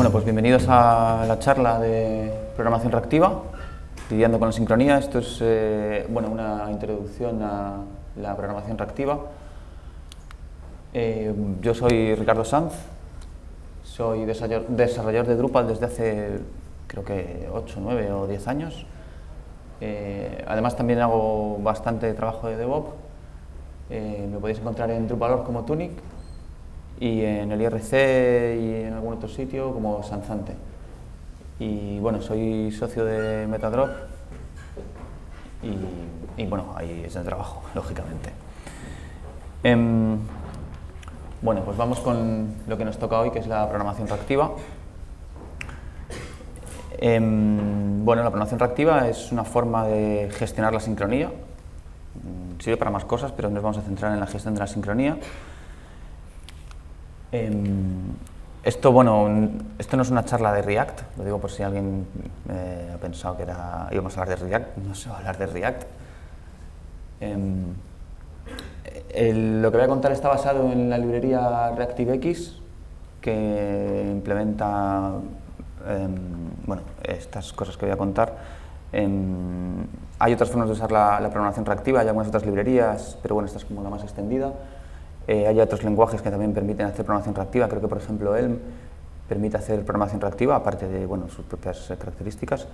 Bueno, pues bienvenidos a la charla de programación reactiva, lidiando con la sincronía. Esto es bueno, una introducción a la programación reactiva. Yo soy Ricardo Sanz, soy desarrollador de Drupal desde hace creo que 8, 9 o 10 años. Además también hago bastante trabajo de DevOps. Me podéis encontrar en Drupal.org como Tunic y en el IRC y en algún otro sitio como Sanzante. Y bueno, soy socio de Metadrop y bueno, ahí es el trabajo, lógicamente. Bueno, pues vamos con lo que nos toca hoy, que es la programación reactiva. Bueno, la programación reactiva es una forma de gestionar la sincronía. Sirve para más cosas, pero nos vamos a centrar en la gestión de la sincronía. Esto no es una charla de React, lo digo por si alguien ha pensado que íbamos a hablar de React, no se va a hablar de React. Lo que voy a contar está basado en la librería ReactiveX, que implementa bueno, estas cosas que voy a contar. Hay otras formas de usar la programación reactiva, hay algunas otras librerías, pero bueno, esta es como la más extendida. Hay otros lenguajes que también permiten hacer programación reactiva, creo que por ejemplo Elm permite hacer programación reactiva, aparte de bueno, sus propias características.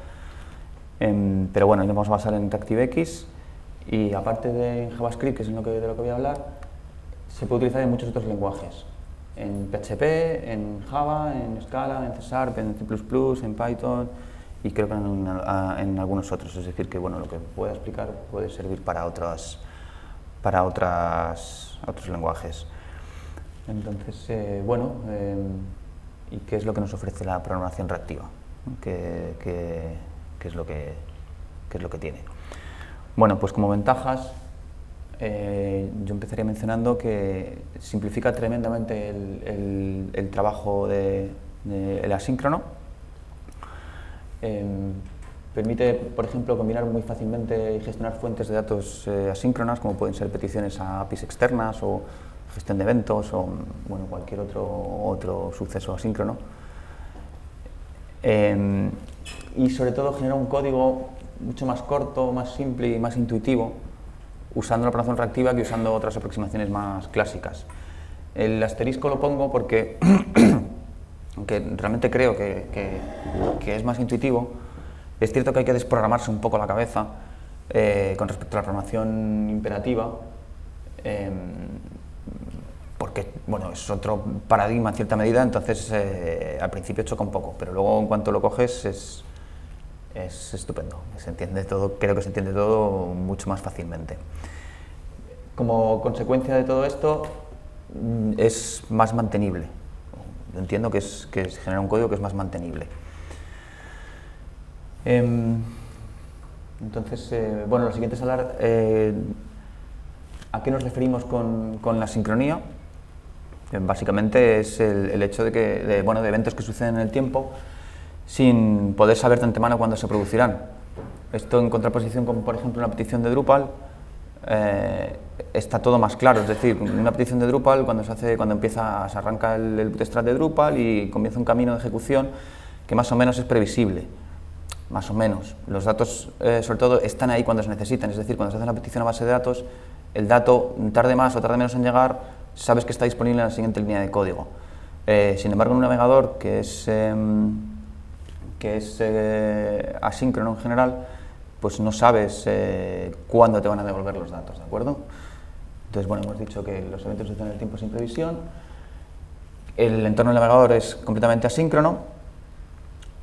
Pero bueno, nos vamos a basar en ReactiveX y aparte de JavaScript, que es de lo que voy a hablar, se puede utilizar en muchos otros lenguajes. En PHP, en Java, en Scala, en C#, en C++, en Python y creo que en algunos otros. Es decir, que bueno, lo que pueda explicar puede servir para otros lenguajes. Entonces, bueno, ¿y qué es lo que nos ofrece la programación reactiva? ¿Qué es lo que tiene? Bueno, pues como ventajas, yo empezaría mencionando que simplifica tremendamente el trabajo el asíncrono. Permite, por ejemplo, combinar muy fácilmente y gestionar fuentes de datos asíncronas, como pueden ser peticiones a APIs externas o gestión de eventos o bueno, cualquier otro suceso asíncrono. Y sobre todo genera un código mucho más corto, más simple y más intuitivo, usando la programación reactiva que usando otras aproximaciones más clásicas. El asterisco lo pongo porque aunque realmente creo que es más intuitivo, es cierto que hay que desprogramarse un poco la cabeza con respecto a la programación imperativa, porque bueno, es otro paradigma en cierta medida, entonces al principio choca un poco, pero luego en cuanto lo coges es estupendo, se entiende todo, creo que se entiende todo mucho más fácilmente. Como consecuencia de todo esto, es más mantenible. Yo entiendo que se genera un código que es más mantenible. Entonces, bueno, lo siguiente es hablar a qué nos referimos con la sincronía. Básicamente es el hecho de eventos que suceden en el tiempo sin poder saber de antemano cuándo se producirán. Esto en contraposición con, por ejemplo, una petición de Drupal, está todo más claro. Es decir, una petición de Drupal cuando se arranca el bootstrap de Drupal y comienza un camino de ejecución que más o menos es previsible. Más o menos. Los datos, sobre todo, están ahí cuando se necesitan. Es decir, cuando se hace una petición a base de datos, el dato, tarde más o tarde menos en llegar, sabes que está disponible en la siguiente línea de código. Sin embargo, en un navegador que es asíncrono en general, pues no sabes cuándo te van a devolver los datos, ¿de acuerdo? Entonces, bueno, hemos dicho que los eventos suceden en el tiempo sin previsión. El entorno del navegador es completamente asíncrono.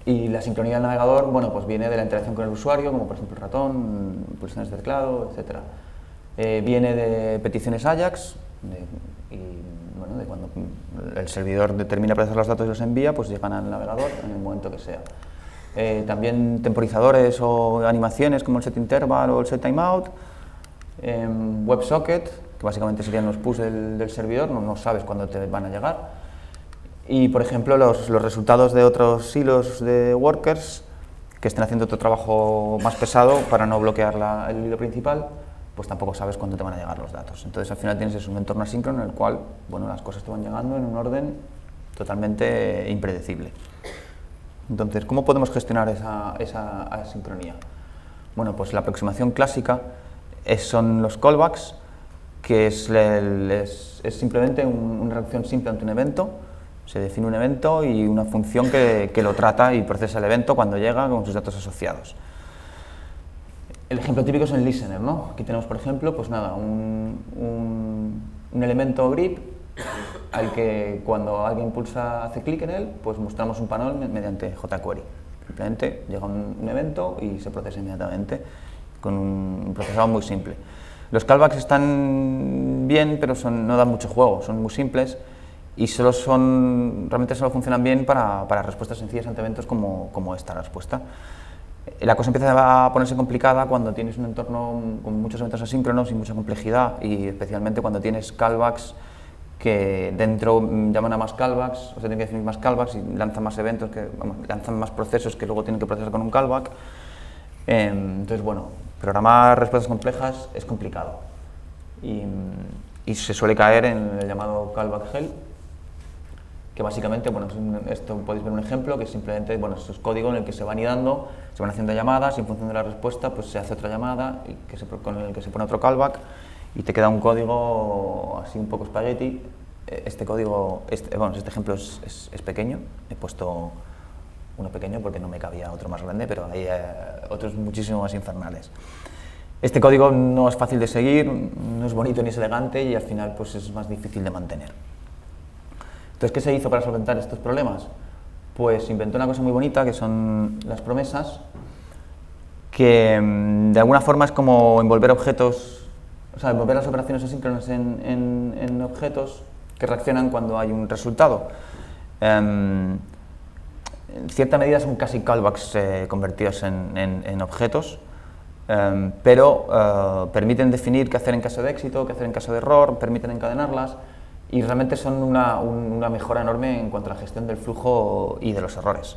Y la sincronía del navegador, bueno, pues viene de la interacción con el usuario, como por ejemplo el ratón, pulsaciones de teclado, etc. Viene de peticiones AJAX, bueno, de cuando el servidor determina procesar los datos y los envía, pues llegan al navegador en el momento que sea. También temporizadores o animaciones como el setInterval o el setTimeout. WebSocket, que básicamente serían los push del servidor, no sabes cuándo te van a llegar. Y, por ejemplo, los resultados de otros hilos de workers que estén haciendo otro trabajo más pesado para no bloquear el hilo principal, pues tampoco sabes cuándo te van a llegar los datos. Entonces, al final tienes un entorno asíncrono en el cual, bueno, las cosas te van llegando en un orden totalmente impredecible. Entonces, ¿cómo podemos gestionar esa asincronía? Bueno, pues la aproximación clásica son los callbacks, que es simplemente una reacción simple ante un evento. Se define un evento y una función que lo trata y procesa el evento cuando llega con sus datos asociados. El ejemplo típico es el listener, ¿no? Aquí tenemos, por ejemplo, pues nada, un elemento grep al que cuando alguien hace clic en él, pues mostramos un panel mediante jQuery. Simplemente llega un evento y se procesa inmediatamente con un procesador muy simple. Los callbacks están bien, pero no dan mucho juego, son muy simples y realmente solo funcionan bien para respuestas sencillas ante eventos como esta respuesta. La cosa empieza a ponerse complicada cuando tienes un entorno con muchos eventos asíncronos y mucha complejidad, y especialmente cuando tienes callbacks que dentro llaman a más callbacks, o sea, tienen que definir más callbacks y lanzan más eventos, lanzan más procesos que luego tienen que procesar con un callback. Entonces, bueno, programar respuestas complejas es complicado y se suele caer en el llamado callback hell, que básicamente, bueno, esto podéis ver un ejemplo, que simplemente, bueno, es código en el que se va anidando, se van haciendo llamadas y en función de la respuesta pues se hace otra llamada con el que se pone otro callback y te queda un código así un poco espagueti. Este ejemplo es pequeño, he puesto uno pequeño porque no me cabía otro más grande, pero hay otros muchísimo más infernales. Este código no es fácil de seguir, no es bonito ni es elegante y al final pues es más difícil de mantener. Entonces, ¿qué se hizo para solventar estos problemas? Pues se inventó una cosa muy bonita, que son las promesas, que de alguna forma es como envolver objetos, o sea, envolver las operaciones asíncronas en objetos que reaccionan cuando hay un resultado. En cierta medida son casi callbacks convertidos en objetos, pero permiten definir qué hacer en caso de éxito, qué hacer en caso de error, permiten encadenarlas, y realmente son una mejora enorme en cuanto a la gestión del flujo y de los errores.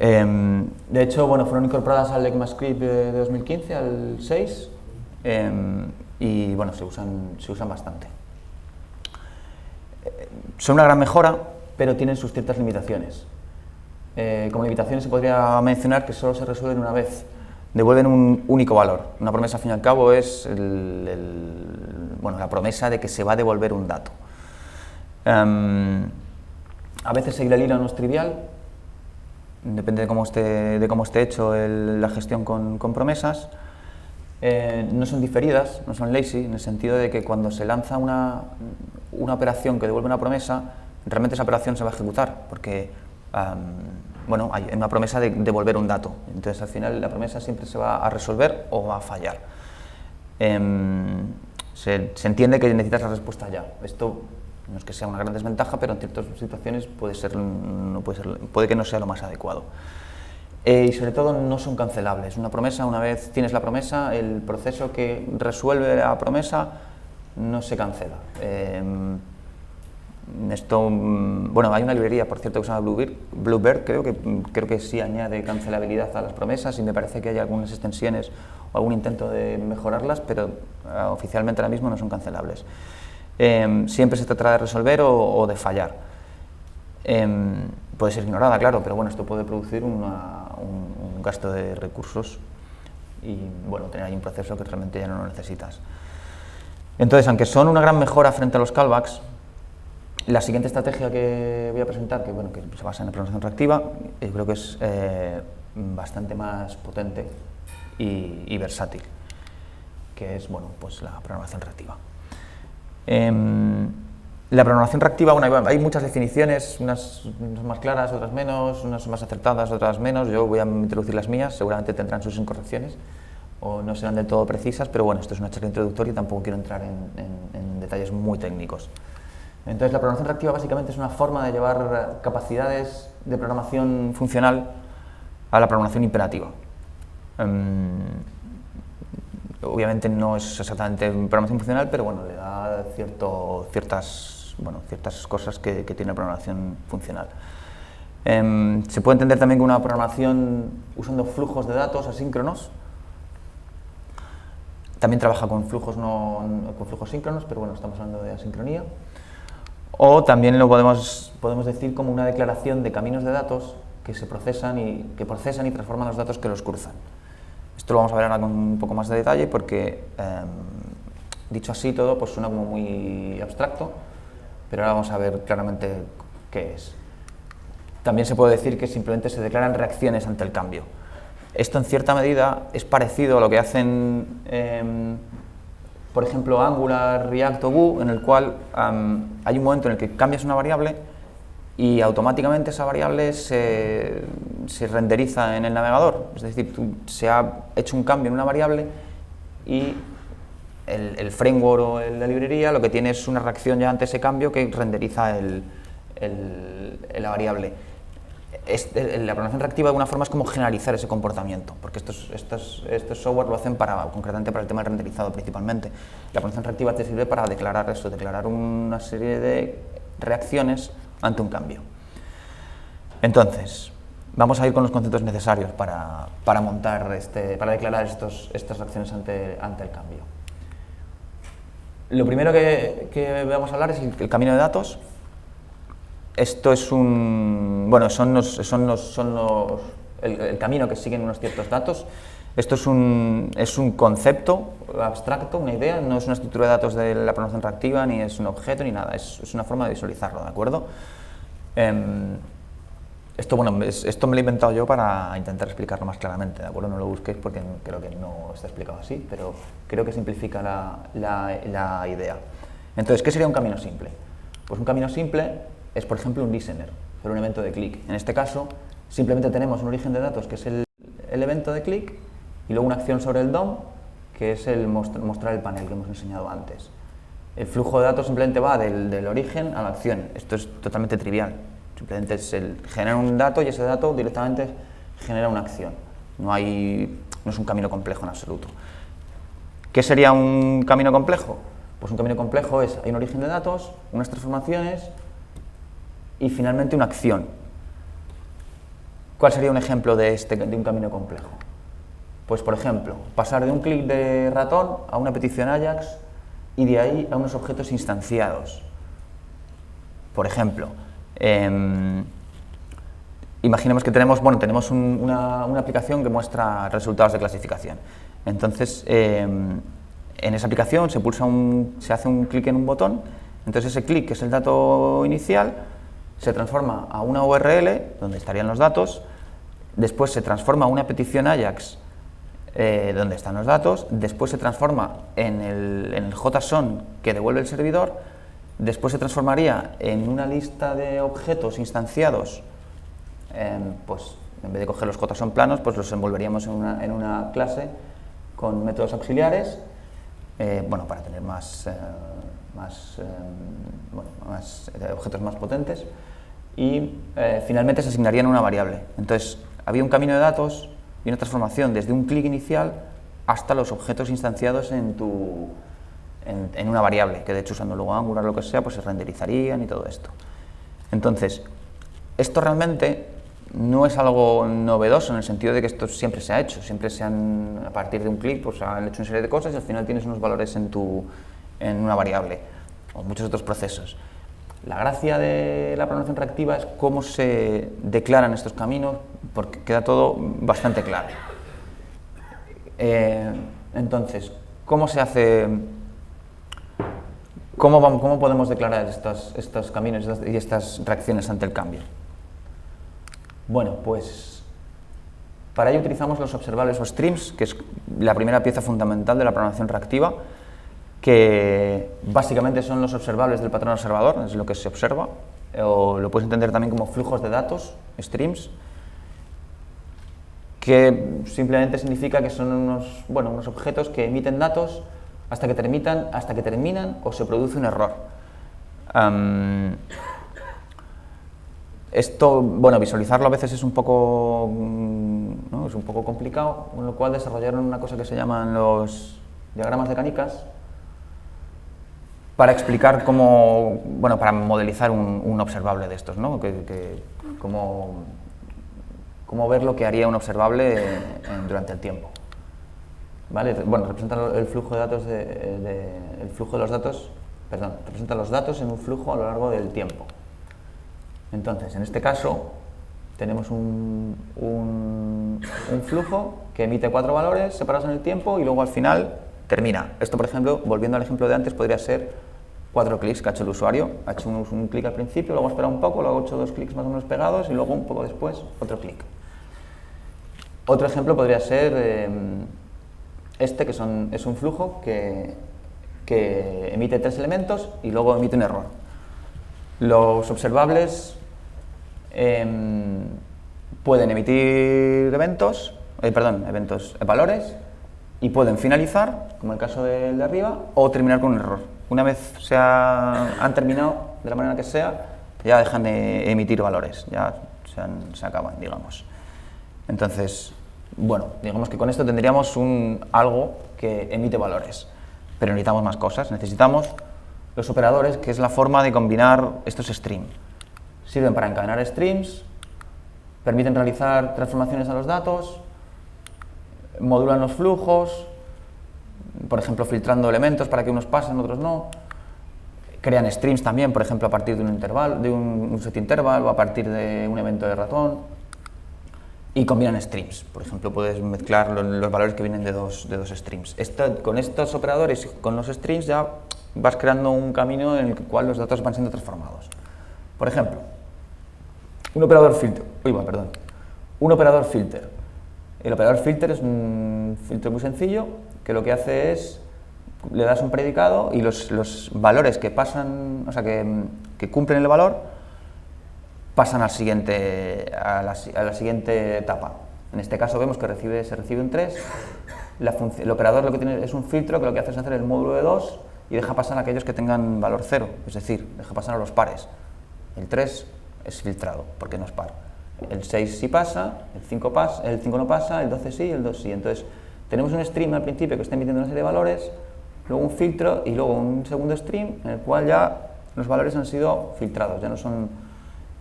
De hecho, bueno, fueron incorporadas al ECMAScript de 2015, al 6, y bueno, se usan bastante. Son una gran mejora, pero tienen sus ciertas limitaciones. Como limitaciones se podría mencionar que solo se resuelven una vez, devuelven un único valor. Una promesa, al fin y al cabo, es la promesa de que se va a devolver un dato. A veces seguir el hilo no es trivial, depende de cómo esté hecho la gestión con promesas. No son diferidas, no son lazy, en el sentido de que cuando se lanza una operación que devuelve una promesa, realmente esa operación se va a ejecutar, porque hay una promesa de devolver un dato. Entonces, al final, la promesa siempre se va a resolver o va a fallar. Se entiende que necesitas la respuesta ya. Esto no es que sea una gran desventaja, pero en ciertas situaciones puede que no sea lo más adecuado. Y sobre todo no son cancelables. Una promesa, una vez tienes la promesa, el proceso que resuelve la promesa no se cancela. Hay una librería, por cierto, que se llama Bluebird, creo que sí añade cancelabilidad a las promesas, y me parece que hay algunas extensiones o algún intento de mejorarlas, pero oficialmente ahora mismo no son cancelables. Siempre se tratará de resolver o de fallar. Puede ser ignorada, claro, pero bueno, esto puede producir un gasto de recursos y tener ahí un proceso que realmente ya no lo necesitas. Entonces, aunque son una gran mejora frente a los callbacks, la siguiente estrategia que voy a presentar, que se basa en la programación reactiva, yo creo que es bastante más potente y versátil, que es la programación reactiva. La programación reactiva, hay muchas definiciones, unas más claras, otras menos, unas más acertadas, otras menos. Yo voy a introducir las mías, seguramente tendrán sus incorrecciones o no serán del todo precisas, pero esto es una charla introductoria y tampoco quiero entrar en detalles muy técnicos. Entonces, la programación reactiva básicamente es una forma de llevar capacidades de programación funcional a la programación imperativa. Obviamente no es exactamente programación funcional, pero le da ciertas cosas que tiene la programación funcional. Se puede entender también que una programación usando flujos de datos asíncronos. También trabaja con flujos síncronos, pero estamos hablando de asincronía. O también lo podemos decir como una declaración de caminos de datos que se procesan y transforman los datos que los cruzan. Esto lo vamos a ver ahora con un poco más de detalle porque, dicho así todo, pues suena como muy abstracto, pero ahora vamos a ver claramente qué es. También se puede decir que simplemente se declaran reacciones ante el cambio. Esto en cierta medida es parecido a lo que hacen, por ejemplo, Angular, React o Vue, en el cual hay un momento en el que cambias una variable y automáticamente esa variable se renderiza en el navegador. Es decir, se ha hecho un cambio en una variable y el framework o la librería lo que tiene es una reacción ya ante ese cambio que renderiza la variable. La programación reactiva de alguna forma es como generalizar ese comportamiento, porque estos software lo hacen concretamente para el tema del renderizado principalmente. La programación reactiva te sirve para declarar una serie de reacciones ante un cambio. Entonces, vamos a ir con los conceptos necesarios para declarar estas reacciones ante el cambio. Lo primero que vamos a hablar es el camino de datos. Esto es el camino que siguen unos ciertos datos. Esto es un concepto abstracto, una idea, no es una estructura de datos de la programación reactiva, ni es un objeto, ni nada, es una forma de visualizarlo, ¿de acuerdo? Esto me lo he inventado yo para intentar explicarlo más claramente, ¿de acuerdo? No lo busquéis porque creo que no está explicado así, pero creo que simplifica la idea. Entonces, ¿qué sería un camino simple? Pues un camino simple es, por ejemplo, un listener, pero un evento de clic. En este caso, simplemente tenemos un origen de datos, que es el evento de clic, y luego una acción sobre el DOM, que es el mostrar el panel que hemos enseñado antes. El flujo de datos simplemente va del origen a la acción. Esto es totalmente trivial. Simplemente genera un dato y ese dato directamente genera una acción. No es un camino complejo en absoluto. ¿Qué sería un camino complejo? Pues un camino complejo hay un origen de datos, unas transformaciones y finalmente una acción. ¿Cuál sería un ejemplo de un camino complejo? Pues, por ejemplo, pasar de un clic de ratón a una petición Ajax y de ahí a unos objetos instanciados. Por ejemplo, imaginemos que tenemos una aplicación que muestra resultados de clasificación. Entonces, en esa aplicación se hace un clic en un botón, entonces ese clic, que es el dato inicial, se transforma a una URL, donde estarían los datos, después se transforma a una petición Ajax, donde están los datos, después se transforma en el JSON que devuelve el servidor, después se transformaría en una lista de objetos instanciados, pues en vez de coger los JSON planos, pues los envolveríamos en una clase con métodos auxiliares, para tener objetos más potentes, y finalmente se asignarían una variable. Entonces, había un camino de datos y una transformación desde un clic inicial hasta los objetos instanciados en una variable, que de hecho usando luego Angular o lo que sea, pues se renderizarían y todo esto. Entonces, esto realmente no es algo novedoso en el sentido de que esto siempre se ha hecho, a partir de un clic pues han hecho una serie de cosas y al final tienes unos valores en una variable, o muchos otros procesos. La gracia de la programación reactiva es cómo se declaran estos caminos, porque queda todo bastante claro. Entonces, ¿cómo se hace? ¿Cómo podemos declarar estos caminos y estas reacciones ante el cambio? Bueno, pues para ello utilizamos los observables o streams, que es la primera pieza fundamental de la programación reactiva, que básicamente son los observables del patrón observador, es lo que se observa, o lo puedes entender también como flujos de datos, streams, que simplemente significa que son unos objetos que emiten datos hasta que terminan o se produce un error. Esto, visualizarlo a veces es un poco complicado, con lo cual desarrollaron una cosa que se llaman los diagramas de Canicas para explicar para modelizar un observable de estos, ¿no? Cómo ver lo que haría un observable durante el tiempo. ¿Vale? Representa el flujo de datos el flujo de los datos representa los datos en un flujo a lo largo del tiempo. Entonces, en este caso, tenemos un flujo que emite 4 valores separados en el tiempo y luego al final termina. Esto, por ejemplo, volviendo al ejemplo de antes, podría ser 4 clics que ha hecho el usuario. Ha hecho un clic al principio, luego ha esperado un poco, luego ha hecho 2 clics más o menos pegados y luego un poco después otro clic. Otro ejemplo podría ser este, que es un flujo que emite 3 elementos y luego emite un error. Los observables pueden emitir valores y pueden finalizar, como el caso del de arriba, o terminar con un error. Una vez han terminado, de la manera que sea, ya dejan de emitir valores, ya se acaban, digamos. Entonces, bueno, digamos que con esto tendríamos algo que emite valores, pero necesitamos más cosas. Necesitamos los operadores, que es la forma de combinar estos streams. Sirven para encadenar streams, permiten realizar transformaciones a los datos, modulan los flujos, por ejemplo, filtrando elementos para que unos pasen, otros no. Crean streams también, por ejemplo, a partir de un intervalo, de un set interval o a partir de un evento de ratón. Y combinan streams. Por ejemplo, puedes mezclar los valores que vienen de dos streams. Con estos operadores y con los streams ya vas creando un camino en el cual los datos van siendo transformados. Por ejemplo, un operador filter. Un operador filter. El operador filter es un filtro muy sencillo que lo que hace es, le das un predicado y los valores que pasan, o sea, que cumplen el valor, pasan a la siguiente etapa. En este caso vemos que se recibe un 3, el operador lo que tiene es un filtro que lo que hace es hacer el módulo de 2 y deja pasar a aquellos que tengan valor 0, es decir, deja pasar a los pares. El 3 es filtrado porque no es par. El 6 sí pasa, el 5 no pasa, el 12 sí, el 2 sí. Entonces, tenemos un stream al principio que está emitiendo una serie de valores, luego un filtro y luego un segundo stream en el cual ya los valores han sido filtrados, ya no son...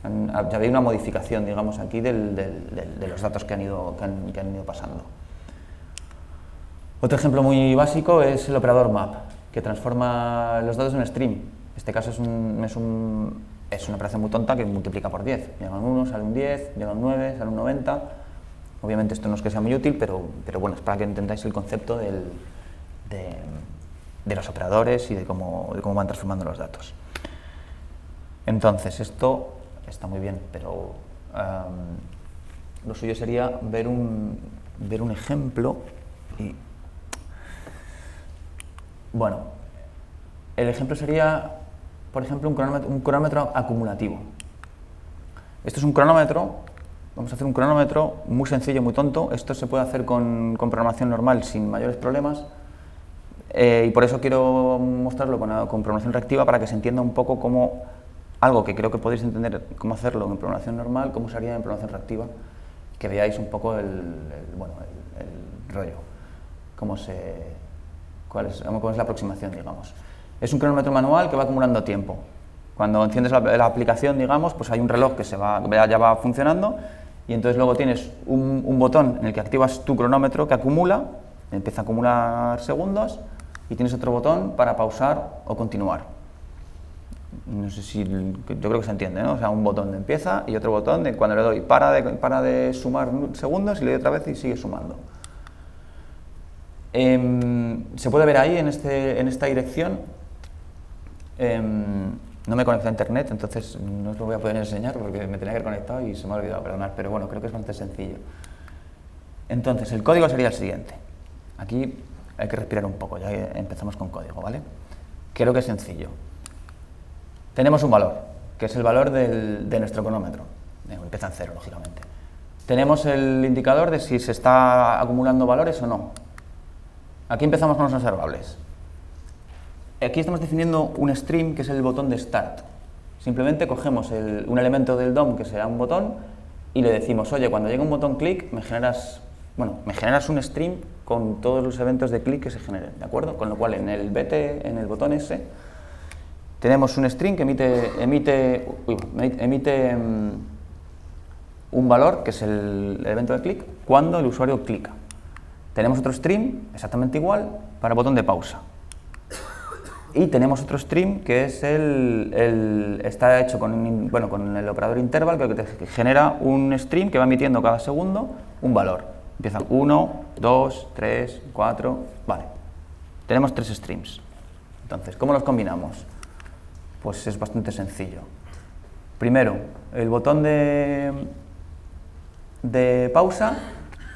Ya hay una modificación, digamos, aquí de los datos que han ido pasando. Otro ejemplo muy básico es el operador map, que transforma los datos en stream. En este caso es una operación muy tonta que multiplica por 10. Llega un 1, sale un 10, llega un 9, sale un 90. Obviamente esto no es que sea muy útil, pero bueno, es para que entendáis el concepto de los operadores y de cómo van transformando los datos. Entonces, esto está muy bien, pero lo suyo sería ver un ejemplo. Y, bueno, el ejemplo sería, por ejemplo, un cronómetro acumulativo. Esto es un cronómetro, vamos a hacer un cronómetro muy sencillo, muy tonto. Esto se puede hacer con programación normal sin mayores problemas. Y por eso quiero mostrarlo con programación reactiva para que se entienda un poco cómo algo que creo que podéis entender cómo hacerlo en programación normal, cómo se haría en programación reactiva, que veáis un poco el rollo, cuál es la aproximación, digamos. Es un cronómetro manual que va acumulando tiempo. Cuando enciendes la aplicación, digamos, pues hay un reloj que ya va funcionando y entonces luego tienes un botón en el que activas tu cronómetro que acumula, empieza a acumular segundos y tienes otro botón para pausar o continuar. No sé si, yo creo que se entiende, ¿no? O sea, un botón de empieza y otro botón de cuando le doy para de sumar segundos y le doy otra vez y sigue sumando. Se puede ver ahí en esta dirección. No me conecto a internet, entonces no os lo voy a poder enseñar porque me tenía que haber conectado y se me ha olvidado, perdonad, pero bueno, creo que es bastante sencillo. Entonces, el código sería el siguiente. Aquí hay que respirar un poco, ya empezamos con código, ¿vale? Creo que es sencillo. Tenemos un valor, que es el valor de nuestro cronómetro. Empieza en 0, lógicamente. Tenemos el indicador de si se está acumulando valores o no. Aquí empezamos con los observables. Aquí estamos definiendo un stream, que es el botón de Start. Simplemente cogemos un elemento del DOM, que será un botón, y le decimos, oye, cuando llegue un botón clic, me generas un stream con todos los eventos de clic que se generen, ¿de acuerdo? Con lo cual, en el botón S, tenemos un string que emite un valor, que es el evento de clic, cuando el usuario clica. Tenemos otro stream, exactamente igual, para el botón de pausa. Y tenemos otro stream que es está hecho con el operador interval, que te genera un stream que va emitiendo cada segundo un valor. Empieza 1, 2, 3, 4, vale. Tenemos 3 streams. Entonces, ¿cómo los combinamos? Pues es bastante sencillo. Primero, el botón de pausa,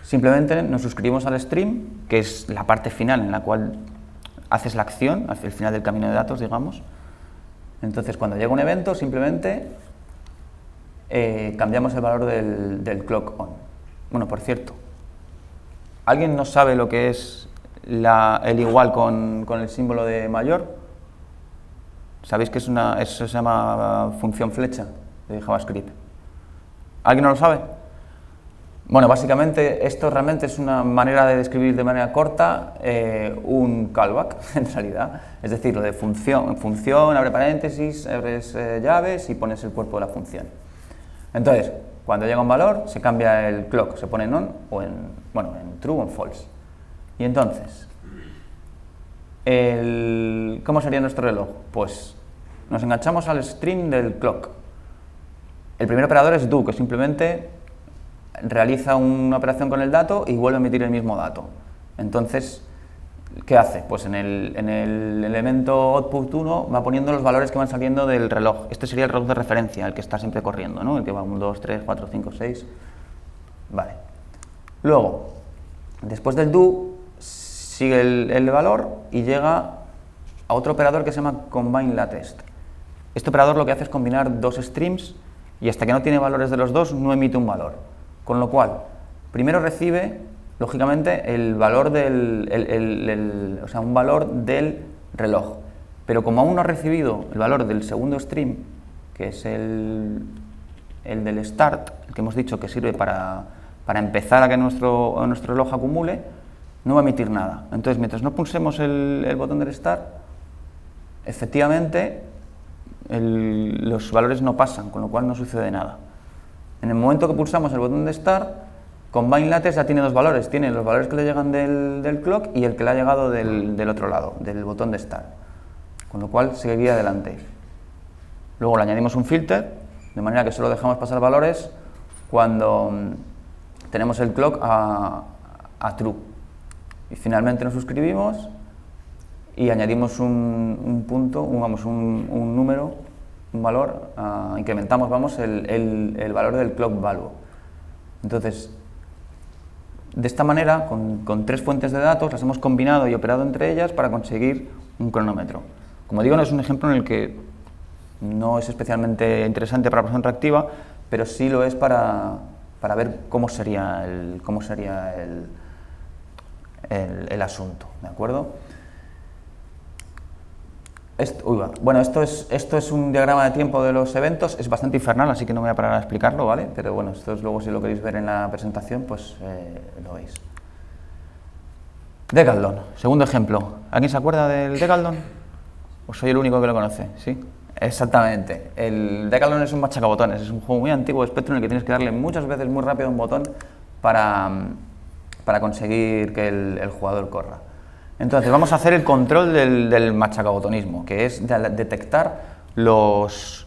simplemente nos suscribimos al stream, que es la parte final en la cual haces la acción, hacia el final del camino de datos, digamos. Entonces, cuando llega un evento, simplemente cambiamos el valor del clock on. Bueno, por cierto, ¿alguien no sabe lo que es el igual con el símbolo de mayor? ¿Sabéis que eso se llama función flecha de JavaScript? ¿Alguien no lo sabe? Bueno, básicamente esto realmente es una manera de describir de manera corta un callback, en realidad. Es decir, lo de función, abre paréntesis, abres llaves y pones el cuerpo de la función. Entonces, cuando llega un valor, se cambia el clock, se pone en on o en true o en false. Y entonces, ¿cómo sería nuestro reloj? Pues nos enganchamos al stream del clock. El primer operador es do, que simplemente realiza una operación con el dato y vuelve a emitir el mismo dato. Entonces, ¿qué hace? Pues en el elemento output 1 va poniendo los valores que van saliendo del reloj. Este sería el reloj de referencia, el que está siempre corriendo, ¿no? El que va 1, 2, 3, 4, 5, 6. Vale. Luego, después del do, sigue el valor y llega a otro operador que se llama combine latest. Este operador lo que hace es combinar dos streams y hasta que no tiene valores de los dos no emite un valor. Con lo cual, primero recibe, lógicamente, el valor un valor del reloj. Pero como aún no ha recibido el valor del segundo stream, que es el del start, el que hemos dicho que sirve para empezar a que nuestro reloj acumule, no va a emitir nada. Entonces, mientras no pulsemos el botón del start, efectivamente, los valores no pasan, con lo cual no sucede nada. En el momento que pulsamos el botón de Start, combine latest ya tiene dos valores. Tiene los valores que le llegan del clock y el que le ha llegado del otro lado, del botón de Start. Con lo cual seguiría adelante. Luego le añadimos un filter, de manera que solo dejamos pasar valores cuando tenemos el clock a true. Y finalmente nos suscribimos y añadimos un punto, un número, un valor, incrementamos el valor del clock value. Entonces, de esta manera, con tres fuentes de datos, las hemos combinado y operado entre ellas para conseguir un cronómetro. Como digo, no es un ejemplo en el que no es especialmente interesante para la persona reactiva, pero sí lo es para ver cómo sería el asunto, ¿de acuerdo? Bueno, esto es un diagrama de tiempo de los eventos, es bastante infernal, así que no me voy a parar a explicarlo, ¿vale? Pero bueno, esto es luego, si lo queréis ver en la presentación, pues lo veis. Decathlon, segundo ejemplo. ¿Alguien se acuerda del Decathlon? ¿O soy el único que lo conoce? ¿Sí? Exactamente. El Decathlon es un machacabotones, es un juego muy antiguo de Spectrum en el que tienes que darle muchas veces muy rápido a un botón para conseguir que el jugador corra. Entonces vamos a hacer el control del machacabotonismo, que es detectar los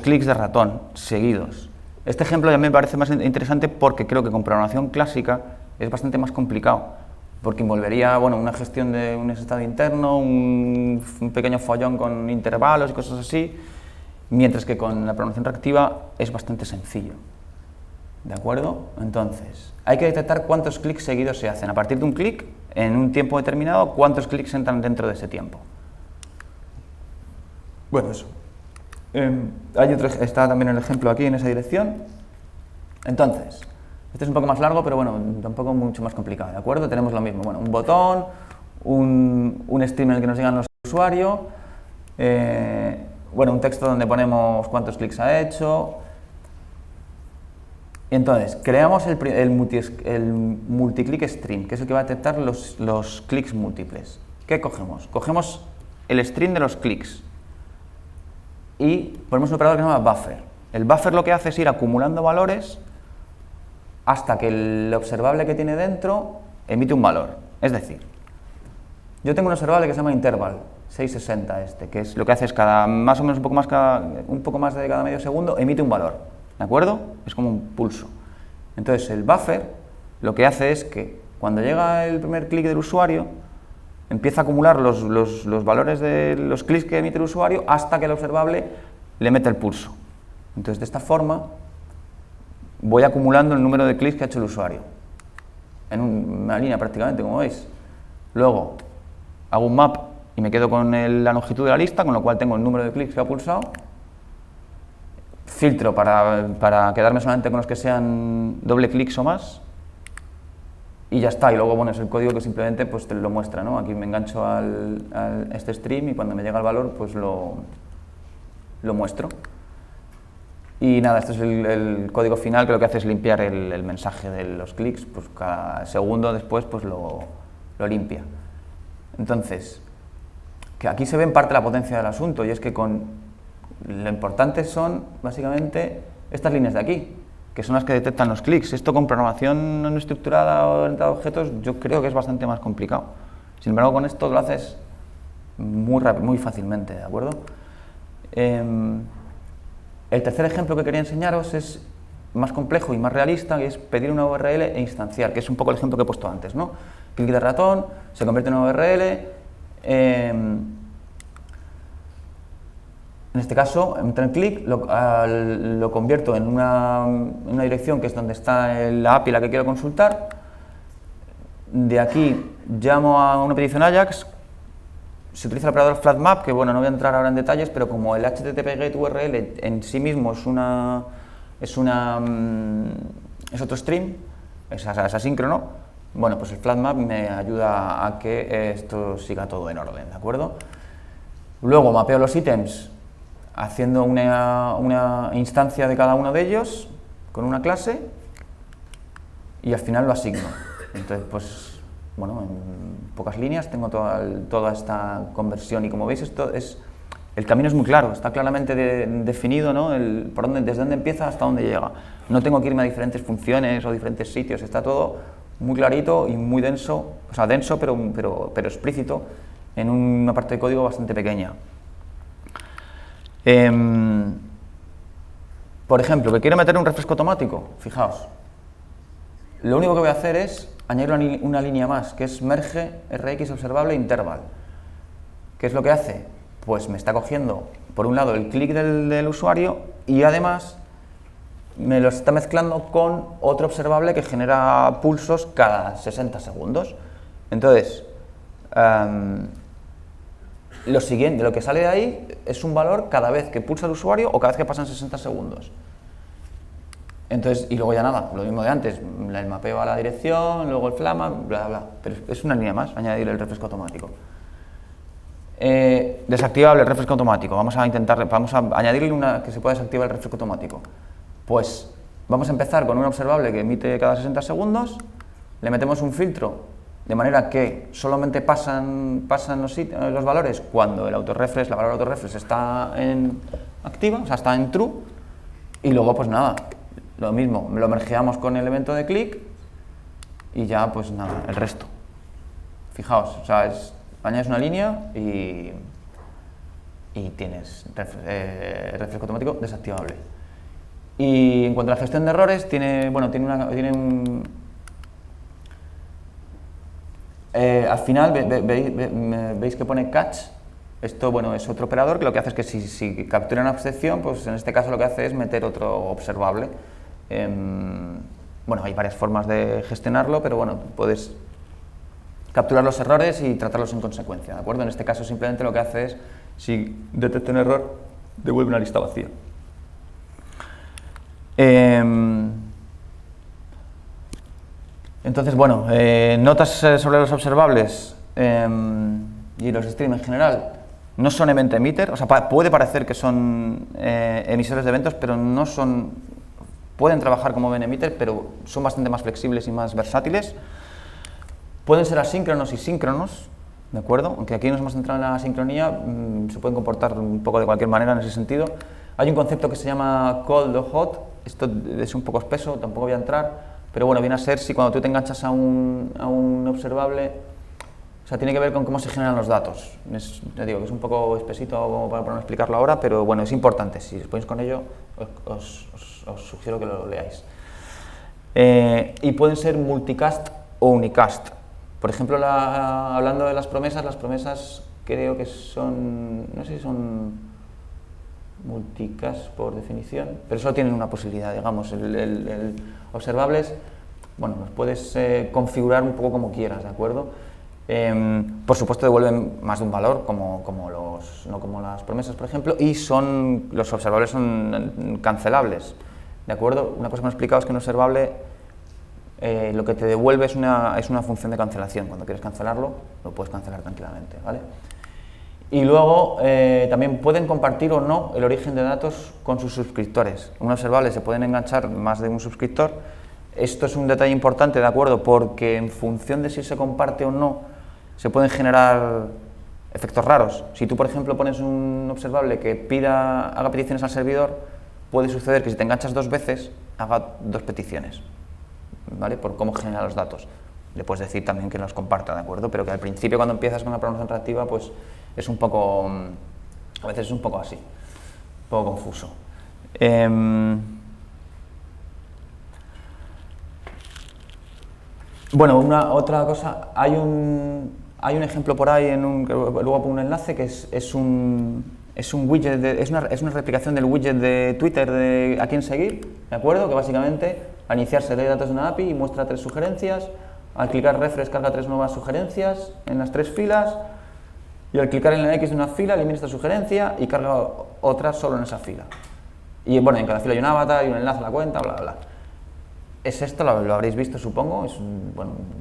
clics de ratón seguidos. Este ejemplo ya me parece más interesante porque creo que con programación clásica es bastante más complicado, porque envolvería una gestión de un estado interno, un pequeño follón con intervalos y cosas así, mientras que con la programación reactiva es bastante sencillo. ¿De acuerdo? Entonces, hay que detectar cuántos clics seguidos se hacen. A partir de un clic, en un tiempo determinado, cuántos clics entran dentro de ese tiempo. Bueno, eso. Está también el ejemplo aquí en esa dirección. Entonces, este es un poco más largo, pero bueno, tampoco mucho más complicado, ¿de acuerdo? Tenemos lo mismo, un botón, un stream en el que nos llegan los usuarios, un texto donde ponemos cuántos clics ha hecho. Y entonces, creamos el multiclick stream, que es el que va a detectar los clics múltiples. ¿Qué cogemos? Cogemos el stream de los clics y ponemos un operador que se llama buffer. El buffer lo que hace es ir acumulando valores hasta que el observable que tiene dentro emite un valor. Es decir, yo tengo un observable que se llama interval. 660 este, que es lo que hace es más o menos un poco más de cada medio segundo emite un valor, ¿de acuerdo? Es como un pulso. Entonces el buffer lo que hace es que cuando llega el primer clic del usuario, empieza a acumular los valores de los clics que emite el usuario hasta que el observable le mete el pulso. Entonces de esta forma voy acumulando el número de clics que ha hecho el usuario, en una línea prácticamente, como veis. Luego hago un map y me quedo con la longitud de la lista, con lo cual tengo el número de clics que ha pulsado. Filtro para quedarme solamente con los que sean doble clics o más. Y ya está, y luego bueno, es el código que simplemente pues, te lo muestra, ¿no? Aquí me engancho a este stream y cuando me llega el valor pues lo muestro. Y nada, este es el código final que lo que hace es limpiar el mensaje de los clics, pues cada segundo después pues lo limpia. Entonces, que aquí se ve en parte la potencia del asunto, y es que lo importante son básicamente estas líneas de aquí, que son las que detectan los clics. Esto con programación no estructurada o orientada a objetos yo creo que es bastante más complicado. Sin embargo, con esto lo haces muy fácilmente, ¿de acuerdo? El tercer ejemplo que quería enseñaros es más complejo y más realista, que es pedir una URL e instanciar, que es un poco el ejemplo que he puesto antes, ¿no? Clic de ratón, se convierte en una URL, en este caso, entra en clic, lo convierto en una dirección que es donde está la API la que quiero consultar. De aquí llamo a una petición AJAX, se utiliza el operador flatMap, que bueno, no voy a entrar ahora en detalles, pero como el HTTP GET URL en sí mismo es otro stream, es asíncrono, bueno, pues el flatMap me ayuda a que esto siga todo en orden, ¿de acuerdo? Luego mapeo los ítems haciendo una instancia de cada uno de ellos con una clase y al final lo asigno. Entonces, pues, bueno, en pocas líneas tengo toda esta conversión y como veis el camino es muy claro, está claramente definido, ¿no? Desde dónde empieza hasta dónde llega. No tengo que irme a diferentes funciones o diferentes sitios, está todo muy clarito y muy denso, o sea, denso pero explícito en una parte de código bastante pequeña. Por ejemplo, que quiero meter un refresco automático, fijaos, lo único que voy a hacer es añadir una línea más, que es merge rx observable interval. ¿Qué es lo que hace? Pues me está cogiendo, por un lado, el clic del usuario y además me lo está mezclando con otro observable que genera pulsos cada 60 segundos. Entonces, lo siguiente, lo que sale de ahí es un valor cada vez que pulsa el usuario o cada vez que pasan 60 segundos. Entonces, y luego ya nada, lo mismo de antes, el mapeo a la dirección, luego el flama, bla, bla, pero es una línea más, añadir el refresco automático. Desactivable el refresco automático, vamos a añadirle una que se pueda desactivar el refresco automático. Pues vamos a empezar con un observable que emite cada 60 segundos, le metemos un filtro de manera que solamente pasan los valores cuando la variable autorefresh está activa, o sea, está en true, y luego pues nada, lo mismo, lo mergeamos con el evento de clic y ya pues nada, el resto. Fijaos, o sea, añades una línea y tienes refresco automático desactivable. Y en cuanto a la gestión de errores, al final veis que pone catch. Esto bueno, es otro operador que lo que hace es que si captura una excepción, pues en este caso lo que hace es meter otro observable. Bueno, hay varias formas de gestionarlo, pero bueno, puedes capturar los errores y tratarlos en consecuencia, ¿de acuerdo? En este caso simplemente lo que hace es, si detecta un error, devuelve una lista vacía. Entonces, bueno, notas sobre los observables y los streams en general. No son event emitter, o sea, puede parecer que son emisores de eventos, pero no son. Pueden trabajar como event emitter, pero son bastante más flexibles y más versátiles. Pueden ser asíncronos y síncronos, ¿de acuerdo? Aunque aquí nos hemos centrado en la sincronía, se pueden comportar un poco de cualquier manera en ese sentido. Hay un concepto que se llama cold o hot, esto es un poco espeso, tampoco voy a entrar, pero bueno, viene a ser si cuando tú te enganchas a un observable, O sea, tiene que ver con cómo se generan los datos. Te digo que es un poco espesito para no explicarlo ahora, pero bueno, es importante. Si os ponéis con ello, os sugiero que lo leáis. Y pueden ser multicast o unicast. Por ejemplo, hablando de las promesas creo que son, no sé si son multicast por definición, pero solo tienen una posibilidad, digamos. El observables, bueno, los puedes configurar un poco como quieras, ¿de acuerdo? Por supuesto devuelven más de un valor, no como las promesas, por ejemplo, y los observables son cancelables, ¿de acuerdo? Una cosa que me he explicado es que un observable lo que te devuelve es una función de cancelación. Cuando quieres cancelarlo, lo puedes cancelar tranquilamente, ¿vale? Y luego también pueden compartir o no el origen de datos con sus suscriptores. Un observable se pueden enganchar más de un suscriptor. Esto es un detalle importante, ¿de acuerdo? Porque en función de si se comparte o no, se pueden generar efectos raros. Si tú, por ejemplo, pones un observable que haga peticiones al servidor, puede suceder que si te enganchas 2 veces, haga 2 peticiones, ¿vale? Por cómo genera los datos. Le puedes decir también que los comparta, ¿de acuerdo? Pero que al principio, cuando empiezas con una programación reactiva, pues es un poco, a veces es un poco así, un poco confuso. Bueno, otra cosa, hay un ejemplo por ahí, que luego pongo un enlace, que es un widget, es una replicación del widget de Twitter de a quién seguir, ¿de acuerdo? Que básicamente al iniciarse lee datos de una API y muestra 3 sugerencias, al clicar refresh carga 3 nuevas sugerencias en las 3 filas, y al clicar en la X de una fila elimina esta sugerencia y carga otra solo en esa fila. Y bueno, en cada fila hay un avatar y un enlace a la cuenta, bla, bla, bla. Es esto, lo habréis visto, supongo, es un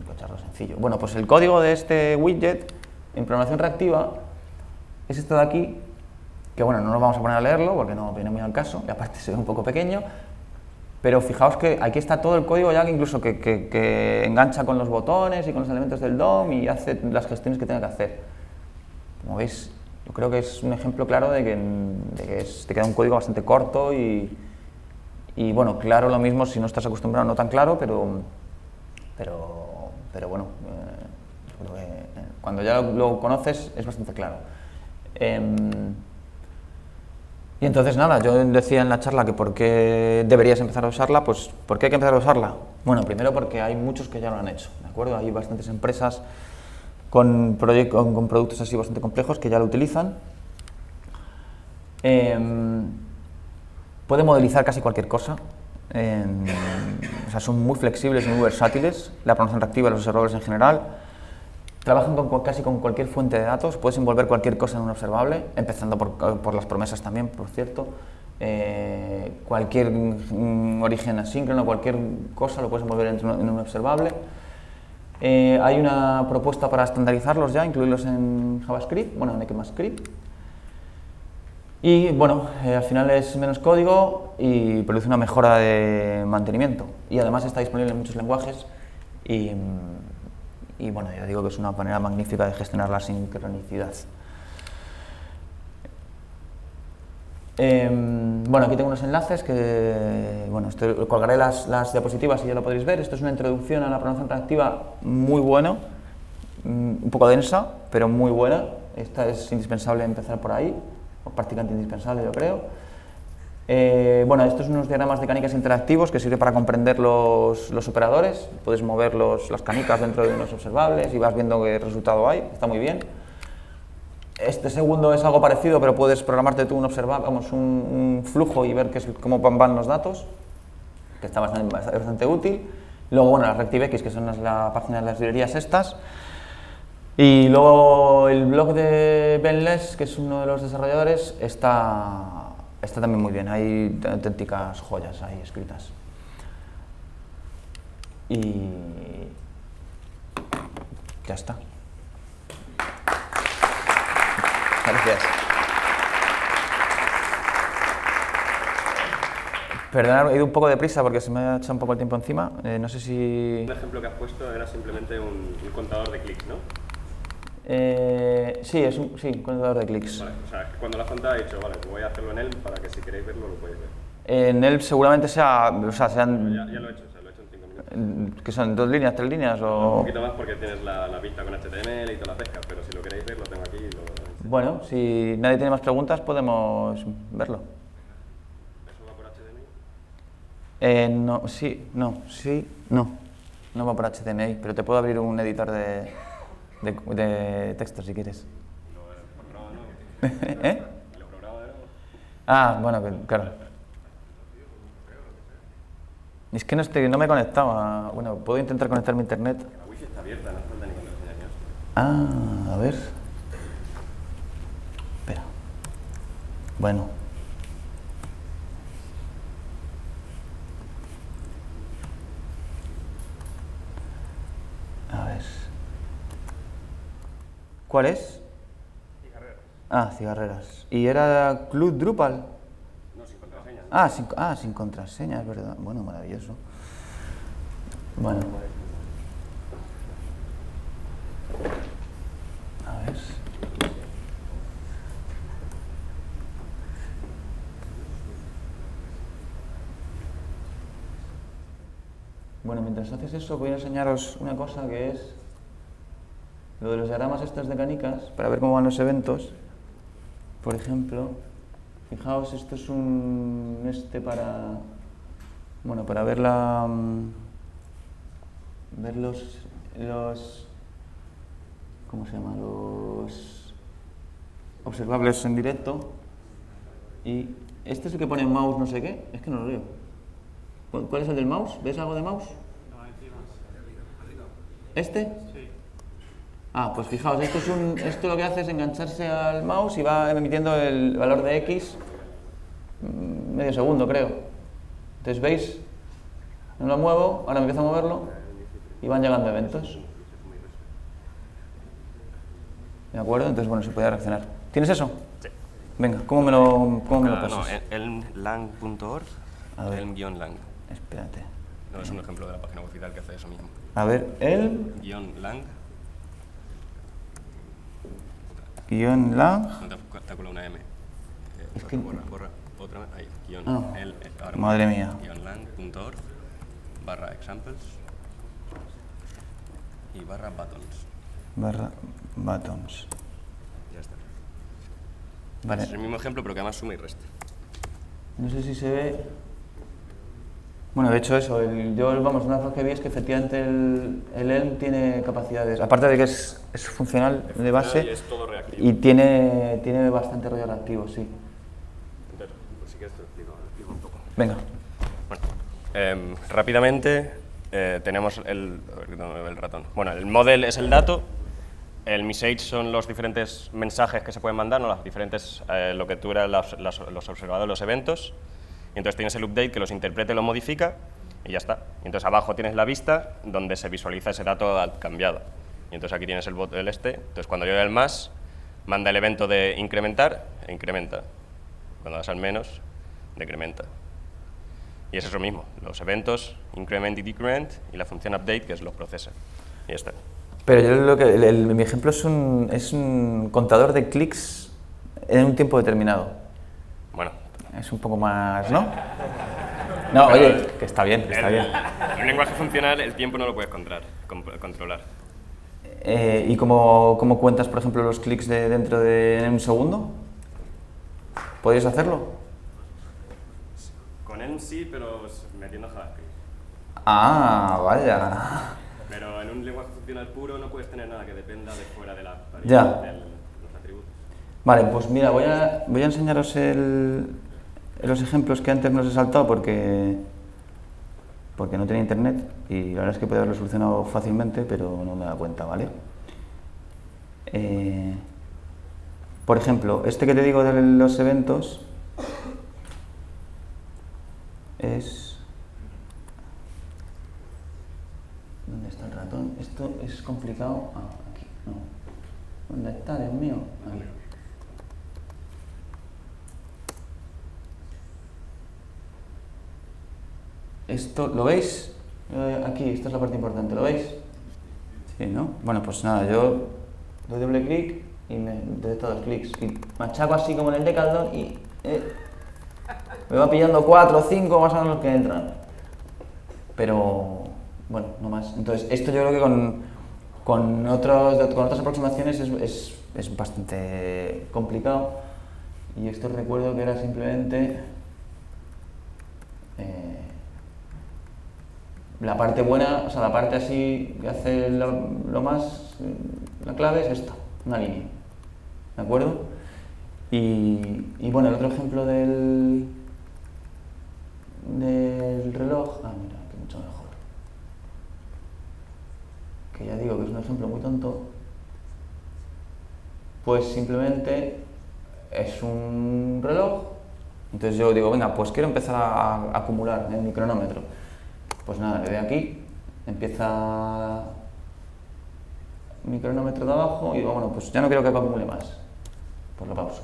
cacharro sencillo. Bueno, pues el código de este widget en programación reactiva es esto de aquí, que bueno, no nos vamos a poner a leerlo porque no viene muy al caso, y aparte se ve un poco pequeño, pero fijaos que aquí está todo el código ya, que incluso que engancha con los botones y con los elementos del DOM y hace las gestiones que tenga que hacer. Como veis, yo creo que es un ejemplo claro de que te queda un código bastante corto y bueno, claro, lo mismo si no estás acostumbrado, no tan claro, pero bueno, cuando ya lo conoces es bastante claro. Y entonces nada, yo decía en la charla que por qué deberías empezar a usarla. Pues ¿por qué hay que empezar a usarla? Bueno, primero porque hay muchos que ya lo han hecho, ¿de acuerdo? Hay bastantes empresas con productos así bastante complejos que ya lo utilizan. Puede modelizar casi cualquier cosa, o sea, son muy flexibles y muy versátiles, la programación reactiva y los observables en general. Trabajan casi con cualquier fuente de datos, puedes envolver cualquier cosa en un observable, empezando por las promesas también, por cierto. Cualquier origen asíncrono, cualquier cosa lo puedes envolver en un observable. Hay una propuesta para estandarizarlos ya, incluirlos en JavaScript, bueno, en ECMAScript. Y bueno, al final es menos código y produce una mejora de mantenimiento. Y además está disponible en muchos lenguajes y bueno, ya digo que es una manera magnífica de gestionar la sincronicidad. Bueno, aquí tengo unos enlaces que, bueno, colgaré las diapositivas y ya lo podréis ver. Esto es una introducción a la programación reactiva muy buena, un poco densa, pero muy buena. Esta es indispensable empezar por ahí, o prácticamente indispensable, yo creo. Bueno, estos son unos diagramas de canicas interactivos que sirven para comprender los operadores. Puedes mover las canicas dentro de unos observables y vas viendo qué resultado hay, está muy bien. Este segundo es algo parecido, pero puedes programarte tú un flujo y ver cómo van los datos, que está bastante útil. Luego, bueno, las ReactiveX, que son la página de las librerías estas. Y luego el blog de Ben Les, que es uno de los desarrolladores, está también muy bien, hay auténticas joyas ahí escritas. Y ya está. Gracias. Perdonad, he ido un poco deprisa porque se me ha echado un poco el tiempo encima. No sé si... Un ejemplo que has puesto era simplemente un contador de clics, ¿no? Sí, un contador de clics. Vale, o sea, cuando la gente ha dicho, vale, pues voy a hacerlo en Elm para que si queréis verlo lo podéis ver. En Elm seguramente ya lo he hecho, o sea, lo he hecho en 5 minutos. ¿Qué son? ¿2 líneas, 3 líneas? Un O... poquito más porque tienes la vista con HTML y toda la pesca, pero si lo queréis ver, lo tengo aquí. Bueno, si nadie tiene más preguntas, podemos verlo. ¿Eso va por HDMI? No, sí, no, sí, no. No va por HTML, pero te puedo abrir un editor de texto si quieres. Lo programa, ¿no? ¿Eh? Lo programa, ¿no? Ah, bueno, claro. Es que no me conectaba. Bueno, puedo intentar conectarme a internet. La wifi está abierta, no hace falta ni contraseña ni hostia. Ah, a ver. Espera. Bueno. A ver. ¿Cuál es? Cigarreras. Ah, cigarreras. ¿Y era Club Drupal? No, sin contraseña. Sin contraseña, es verdad. Bueno, maravilloso. Bueno. A ver. Bueno, mientras haces eso voy a enseñaros una cosa que es lo de los diagramas estas de canicas para ver cómo van los eventos. Por ejemplo, fijaos, esto es un para ver ver los ¿cómo se llama? Los observables en directo. Y este es el que pone mouse no sé qué, es que no lo leo. ¿Cuál es el del mouse? ¿Ves algo de mouse? No, encima. ¿Este? Sí. Ah, pues fijaos, esto lo que hace es engancharse al mouse y va emitiendo el valor de X medio segundo, creo. Entonces, ¿veis? No lo muevo, ahora me empiezo a moverlo y van llegando eventos. ¿De acuerdo? Entonces, bueno, se puede reaccionar. ¿Tienes eso? Sí. Venga, ¿cómo me lo pasas? No, elmlang.org, A ver. elm-lang. Espérate. No, es un ejemplo de la página oficial que hace eso mismo. A ver, Lang. _lang. No te con una M. Es que- Borra. Otra vez. Ahí. Ahora Madre mía. _lang.org /examples y /buttons. /buttons. Ya está. Vale. Es el mismo ejemplo, pero que además suma y resta. No sé si se ve. Bueno, de hecho eso, una cosa que vi es que efectivamente el Elm tiene capacidades, aparte de que es funcional de base, Y es todo reactivo. y tiene bastante rollo reactivo, sí. Entonces, pues sí que esto lo explico un poco. Venga. Bueno, rápidamente tenemos el ratón. Bueno, el model es el dato, el message son los diferentes mensajes que se pueden mandar, ¿no? Las diferentes, lo que tú eras los observadores, los eventos. Y entonces tienes el update que los interpreta y los modifica y ya está. Y entonces abajo tienes la vista donde se visualiza ese dato cambiado. Y entonces aquí tienes el este. Entonces cuando yo doy el más, manda el evento de incrementar e incrementa. Cuando das al menos, decrementa. Y es eso mismo, los eventos, increment y decrement, y la función update, que es los procesa. Y ya está. Pero yo mi ejemplo es un contador de clics en un tiempo determinado. Bueno. Es un poco más, ¿no? No, oye, que está bien, que está bien. En un lenguaje funcional el tiempo no lo puedes controlar. ¿Y cómo cuentas, por ejemplo, los clics dentro de un segundo? ¿Podrías hacerlo? Con Elm sí, pero metiendo JavaScript. Ah, vaya. Pero en un lenguaje funcional puro no puedes tener nada que dependa de fuera de la Ya. de los atributos. Vale, pues mira, voy a enseñaros los ejemplos que antes nos he saltado porque no tenía internet y la verdad es que podía haberlo solucionado fácilmente, pero no me he dado cuenta, ¿vale? Por ejemplo, este que te digo de los eventos es... ¿Dónde está el ratón? Esto es complicado. Ah, aquí, no. ¿Dónde está, Dios mío? Aquí. Esto, ¿lo veis? Aquí, esta es la parte importante, ¿lo veis? Sí, ¿no? Bueno, pues nada, yo doy doble clic y me detecta dos clics. Y machaco así como en el Decathlon y me va pillando 4 o 5 más o menos los que entran. Pero bueno, no más. Entonces, esto yo creo que con otras aproximaciones es bastante complicado. Y esto recuerdo que era simplemente la parte buena, o sea, la parte así que hace lo más, la clave es esta, una línea, ¿de acuerdo? Y bueno, el otro ejemplo del reloj, mira, que mucho mejor. Que ya digo que es un ejemplo muy tonto, pues simplemente es un reloj. Entonces yo digo, venga, pues quiero empezar a acumular en mi cronómetro. Pues nada, le doy aquí, empieza mi cronómetro de abajo y digo, bueno, pues ya no quiero que acumule más. Pues lo pauso.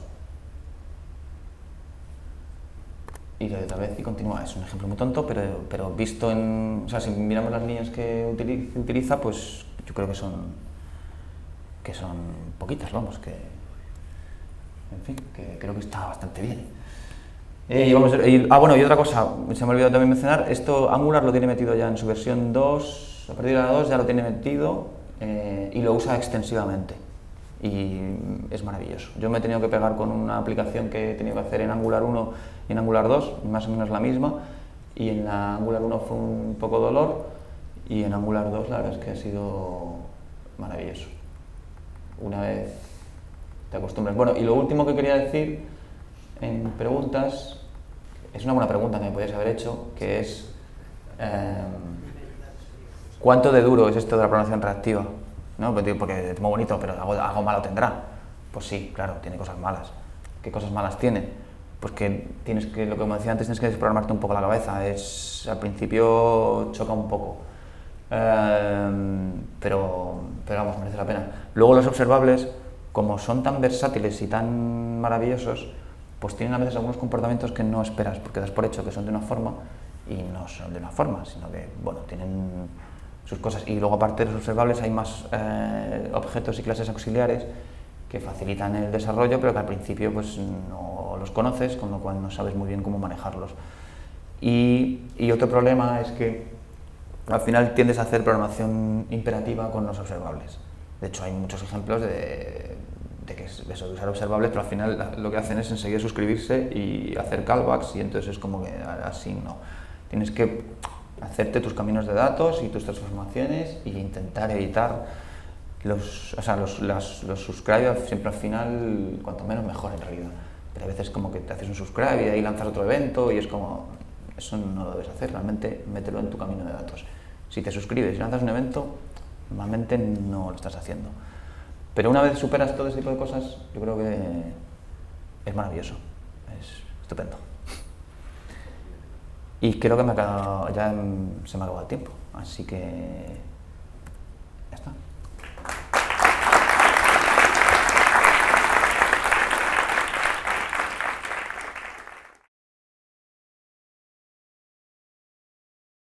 Y le doy otra vez y continúa. Es un ejemplo muy tonto, pero visto en... O sea, si miramos las líneas que utiliza, pues yo creo que son poquitas, vamos, que... En fin, que creo que está bastante bien. Bueno, y otra cosa, se me ha olvidado también mencionar, esto Angular lo tiene metido ya en su versión 2, a partir de la 2 ya lo tiene metido y lo usa extensivamente. Y es maravilloso. Yo me he tenido que pegar con una aplicación que he tenido que hacer en Angular 1 y en Angular 2, más o menos la misma, y en la Angular 1 fue un poco dolor, y en Angular 2 la verdad es que ha sido maravilloso. Una vez te acostumbras. Bueno, y lo último que quería decir en preguntas, es una buena pregunta que me podías haber hecho, que es ¿cuánto de duro es esto de la programación reactiva? ¿No? Porque es muy bonito, pero algo malo tendrá. Pues sí, claro, tiene cosas malas. ¿Qué cosas malas tiene? Pues que tienes que, lo que me decía antes, tienes que desprogramarte un poco la cabeza. Al principio choca un poco. Pero vamos, merece la pena. Luego los observables, como son tan versátiles y tan maravillosos, pues tienen a veces algunos comportamientos que no esperas, porque das por hecho que son de una forma y no son de una forma, sino que, bueno, tienen sus cosas. Y luego, aparte de los observables, hay más objetos y clases auxiliares que facilitan el desarrollo, pero que al principio pues no los conoces, con lo cual no sabes muy bien cómo manejarlos. Y otro problema es que al final tiendes a hacer programación imperativa con los observables. De hecho, hay muchos ejemplos de que es eso, de usar observables, pero al final lo que hacen es enseguida suscribirse y hacer callbacks, y entonces es como que así no. Tienes que hacerte tus caminos de datos y tus transformaciones e intentar evitar los subscribe, siempre al final, cuanto menos mejor en realidad. Pero a veces como que te haces un subscribe y ahí lanzas otro evento y es como, eso no lo debes hacer, realmente mételo en tu camino de datos. Si te suscribes y lanzas un evento, normalmente no lo estás haciendo. Pero una vez superas todo ese tipo de cosas, yo creo que es maravilloso, es estupendo. Y creo que se me ha acabado el tiempo, así que ya está.